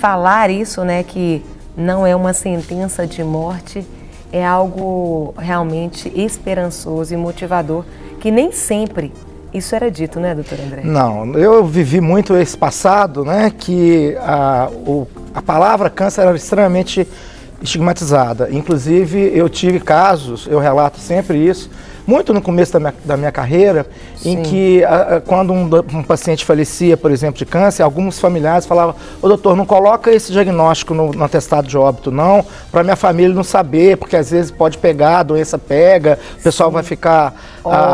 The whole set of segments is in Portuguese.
falar isso, né, que não é uma sentença de morte, é algo realmente esperançoso e motivador, que nem sempre isso era dito, né, doutor André? Não, eu vivi muito esse passado, né, que a palavra câncer era extremamente estigmatizada. Inclusive, eu tive casos, eu relato sempre isso, muito no começo da minha carreira, em que quando um paciente falecia, por exemplo, de câncer, alguns familiares falavam: ô doutor, não coloca esse diagnóstico no atestado de óbito não, para minha família não saber, porque às vezes pode pegar, a doença pega, o pessoal vai ficar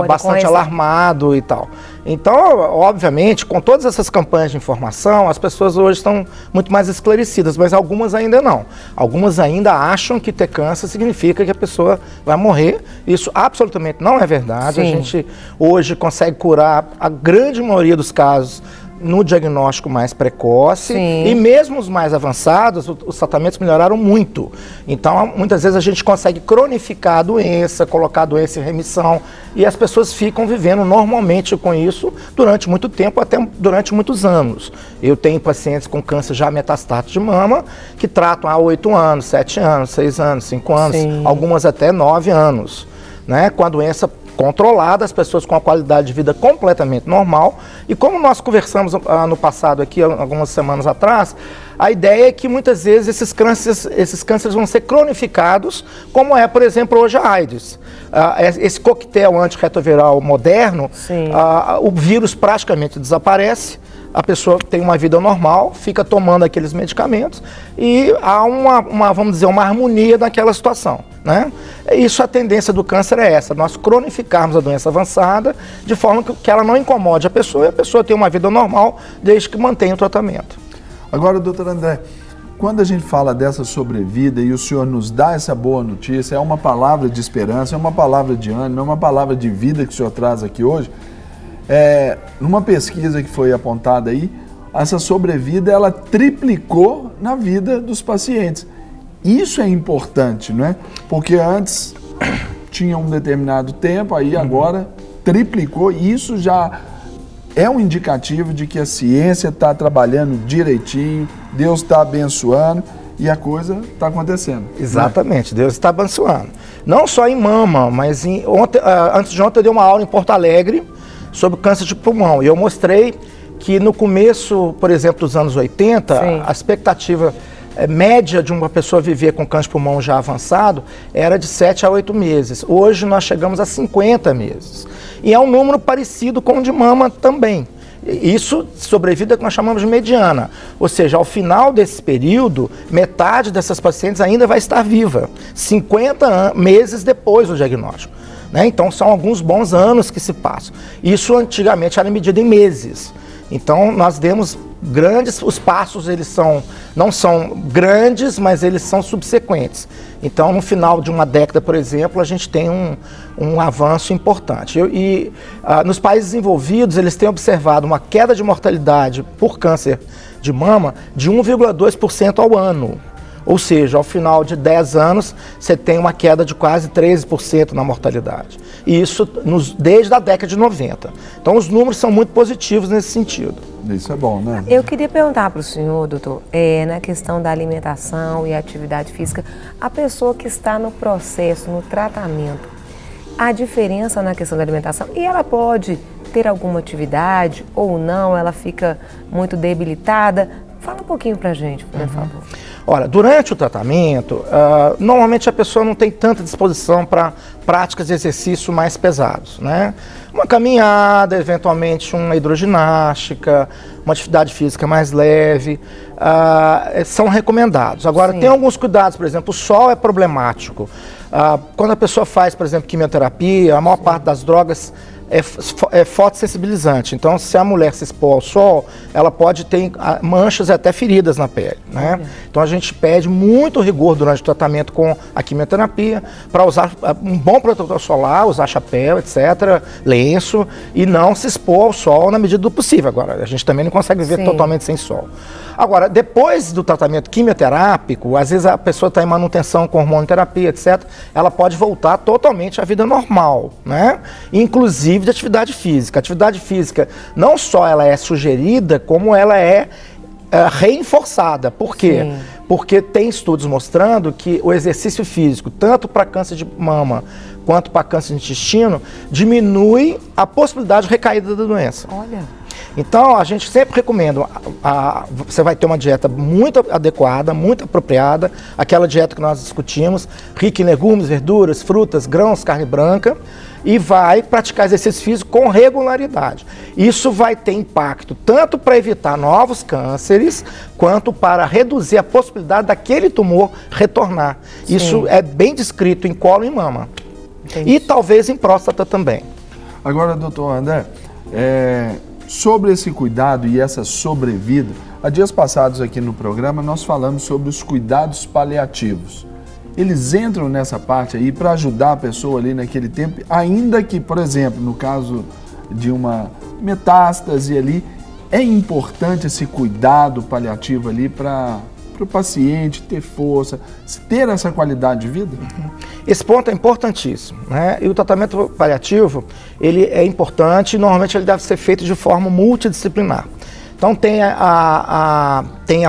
bastante alarmado e tal. Então, obviamente, com todas essas campanhas de informação, as pessoas hoje estão muito mais esclarecidas, mas algumas ainda não. Algumas ainda acham que ter câncer significa que a pessoa vai morrer. Isso absolutamente não é verdade. Sim. A gente hoje consegue curar a grande maioria dos casos no diagnóstico mais precoce. Sim. E mesmo os mais avançados, os tratamentos melhoraram muito. Então, muitas vezes a gente consegue cronificar a doença, colocar a doença em remissão, e as pessoas ficam vivendo normalmente com isso durante muito tempo, até durante muitos anos. Eu tenho pacientes com câncer já metastático de mama que tratam há 8 anos, 7 anos, 6 anos, 5 anos, sim, algumas até 9 anos, né? Com a doença controlada, as pessoas com a qualidade de vida completamente normal. E como nós conversamos no passado aqui, algumas semanas atrás, a ideia é que muitas vezes esses cânceres vão ser cronificados, como é, por exemplo, hoje a AIDS. Esse coquetel antirretroviral moderno, o vírus praticamente desaparece, a pessoa tem uma vida normal, fica tomando aqueles medicamentos e há vamos dizer, uma harmonia naquela situação, né? Isso, a tendência do câncer é essa, nós cronificarmos a doença avançada de forma que ela não incomode a pessoa e a pessoa tem uma vida normal desde que mantenha o tratamento. Agora, doutor André, quando a gente fala dessa sobrevida e o senhor nos dá essa boa notícia, é uma palavra de esperança, é uma palavra de ânimo, é uma palavra de vida que o senhor traz aqui hoje. Numa pesquisa que foi apontada aí, essa sobrevida ela triplicou na vida dos pacientes. Isso é importante, não é? Porque antes tinha um determinado tempo, aí agora triplicou, e isso já é um indicativo de que a ciência está trabalhando direitinho, Deus está abençoando e a coisa está acontecendo. Exatamente, Deus está abençoando. Não só em mama, mas antes de ontem eu dei uma aula em Porto Alegre sobre câncer de pulmão. E eu mostrei que no começo, por exemplo, dos anos 80, sim, a expectativa média de uma pessoa viver com câncer de pulmão já avançado era de 7 a 8 meses. Hoje nós chegamos a 50 meses. E é um número parecido com o de mama também. Isso, sobrevida, que nós chamamos de mediana. Ou seja, ao final desse período, metade dessas pacientes ainda vai estar viva, 50 meses depois do diagnóstico. Né? Então, são alguns bons anos que se passam. Isso antigamente era medido em meses. Então, nós demos os passos eles não são grandes, mas eles são subsequentes. Então, no final de uma década, por exemplo, a gente tem um avanço importante. Nos países desenvolvidos, eles têm observado uma queda de mortalidade por câncer de mama de 1,2% ao ano. Ou seja, ao final de 10 anos, você tem uma queda de quase 13% na mortalidade. E isso desde a década de 90. Então, os números são muito positivos nesse sentido. Isso é bom, né? Eu queria perguntar para o senhor, doutor, na questão da alimentação e atividade física, a pessoa que está no processo, no tratamento, a diferença na questão da alimentação, e ela pode ter alguma atividade ou não, ela fica muito debilitada? Fala um pouquinho para a gente, por favor. Olha, durante o tratamento, normalmente a pessoa não tem tanta disposição para práticas de exercício mais pesados, né? Uma caminhada, eventualmente uma hidroginástica, uma atividade física mais leve, são recomendados. Agora, sim, tem alguns cuidados, por exemplo, o sol é problemático. Quando a pessoa faz, por exemplo, quimioterapia, a maior parte das drogas é fotossensibilizante. Então, se a mulher se expor ao sol, ela pode ter manchas e até feridas na pele, né? Então, a gente pede muito rigor durante o tratamento com a quimioterapia para usar um bom protetor solar, usar chapéu, etc., lenço, e não se expor ao sol na medida do possível. Agora, a gente também não consegue viver, sim, totalmente sem sol. Agora, depois do tratamento quimioterápico, às vezes a pessoa está em manutenção com hormonoterapia, etc., ela pode voltar totalmente à vida normal, né? Inclusive de atividade física. A atividade física, não só ela é sugerida, como ela é reforçada. Por quê? Sim. Porque tem estudos mostrando que o exercício físico, tanto para câncer de mama quanto para câncer de intestino, diminui a possibilidade de recaída da doença. Olha. Então, a gente sempre recomenda, você vai ter uma dieta muito adequada, muito apropriada, aquela dieta que nós discutimos, rica em legumes, verduras, frutas, grãos, carne branca, e vai praticar exercício físico com regularidade. Isso vai ter impacto tanto para evitar novos cânceres, quanto para reduzir a possibilidade daquele tumor retornar. Sim. Isso é bem descrito em colo e mama. Entendi. E talvez em próstata também. Agora, doutor André, sobre esse cuidado e essa sobrevida, há dias passados aqui no programa nós falamos sobre os cuidados paliativos. Eles entram nessa parte aí para ajudar a pessoa ali naquele tempo, ainda que, por exemplo, no caso de uma metástase ali, é importante esse cuidado paliativo ali para o paciente ter força, ter essa qualidade de vida? Esse ponto é importantíssimo, né? E o tratamento paliativo, ele é importante e normalmente ele deve ser feito de forma multidisciplinar. Então tem a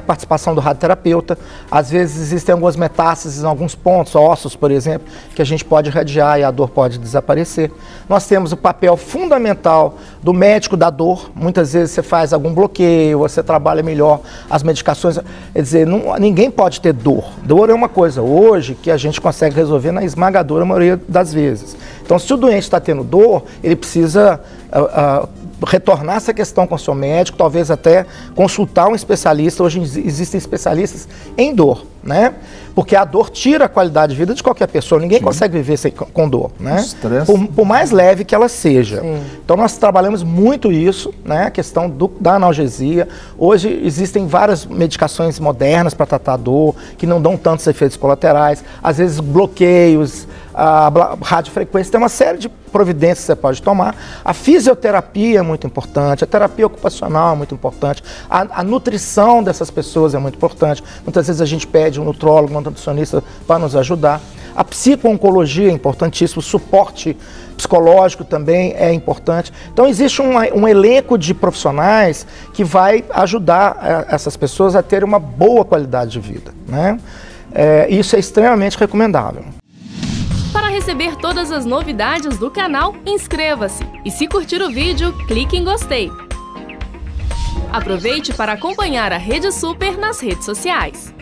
participação do radioterapeuta, às vezes existem algumas metástases em alguns pontos, ossos, por exemplo, que a gente pode irradiar e a dor pode desaparecer. Nós temos o papel fundamental do médico da dor, muitas vezes você faz algum bloqueio, você trabalha melhor as medicações, quer dizer, ninguém pode ter dor. Dor é uma coisa hoje que a gente consegue resolver na esmagadora maioria das vezes. Então se o doente está tendo dor, ele precisa retornar essa questão com o seu médico, talvez até consultar um especialista. Hoje existem especialistas em dor, né? Porque a dor tira a qualidade de vida de qualquer pessoa, ninguém consegue viver com dor, né? Por mais leve que ela seja. Sim. Então nós trabalhamos muito isso, né? A questão da analgesia. Hoje existem várias medicações modernas para tratar a dor, que não dão tantos efeitos colaterais, às vezes bloqueios, a radiofrequência, tem uma série de providências que você pode tomar. A fisioterapia é muito importante, a terapia ocupacional é muito importante, a nutrição dessas pessoas é muito importante. Muitas vezes a gente pede um nutrólogo, um nutricionista para nos ajudar. A psico-oncologia é importantíssimo, o suporte psicológico também é importante. Então existe um elenco de profissionais que vai ajudar essas pessoas a ter uma boa qualidade de vida, né? Isso é extremamente recomendável. Para receber todas as novidades do canal, inscreva-se e, se curtir o vídeo, clique em gostei. Aproveite para acompanhar a Rede Super nas redes sociais.